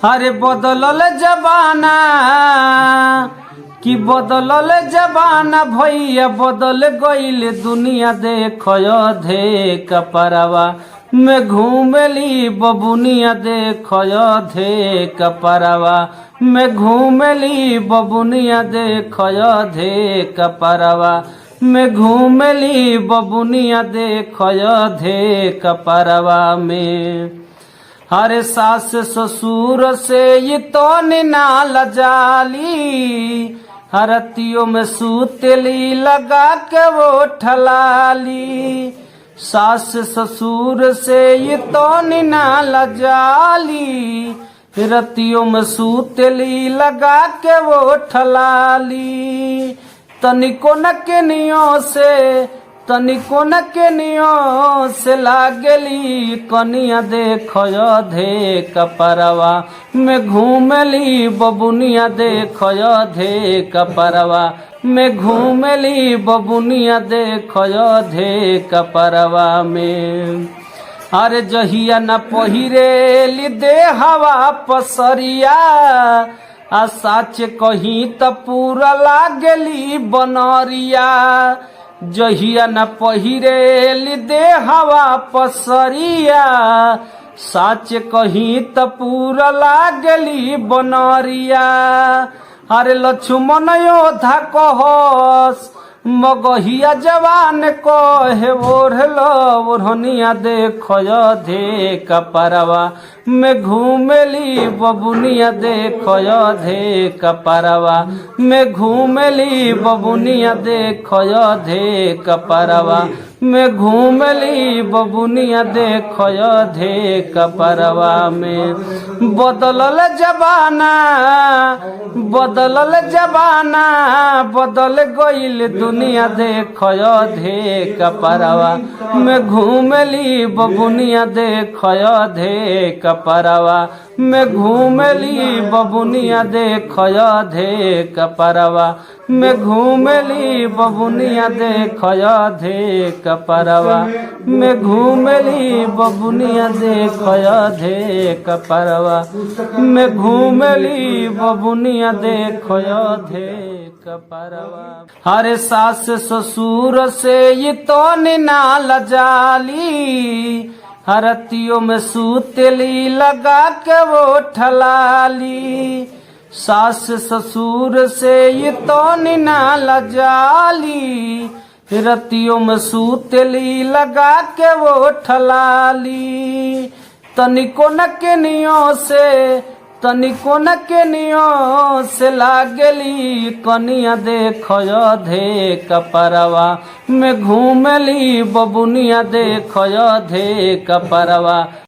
अरे बदलल जबाना कि बदलल जबाना भैया बदल गईल दुनिया देखो धे कपरवा में घूमली बबुनिया देखो धे कपरवा में घूमली बबुनिया देखो धे कपरवा में घूमली बबुनिया देखो धे कपरवा में। हरे सास ससुर से ये तो ना लजाली हरतियों में सूतली लगा के वो ठलाली। सास ससुर से ये तो ना लजाली रतियों में सूतली लगा के वो ठलाली। तनिको न के नियो से लागली कनिया देखो धे कपरवा में घूमली बबुनिया देखो धे कपरवा में घूमली बबुनिया देखो धे कपरवा में। अरे जहिया न पहिरेली दे हवा पसरिया आ साच कहीं त पूरा लागली बनरिया। जहिया न पहिरेली दे हवा पसरिया साच कहीं त पूरा लागली बनरिया। अरे लक्ष्मण योद्धा कहस मगहिया जवान कहे ओढ़लो ओढ़निया देखो धे कपरवा में घूमली बबुनिया देखो धे कपरवा में घूमली बबुनिया देखो धे कपरवा में घूमली बबुनिया देखो धे कपरवा में। बदलल जबाना बदल गईल दुनिया देखो धे कपरवा में घूमली बबुनिया देखो धे कपरवा में घूमली बबुनिया देखो धे कपरवा में घूमली बबुनिया देखो धे कपरवा में घूमली बबुनिया देखो धे कपरवा में घूमली बबुनिया देखो धे कपरवा। हरे सास ससुर से ये तो ना लजाली हरतियों में सूतली लगा के वो ठलाली। सास ससुर से ये तो ना लजाली रतियों में सूतली लगा के वो ठलाली। तनिको न के नियो से लागली कनिया देखो धे कपरवा में घूमली बबुनिया देखो धे कपरवा।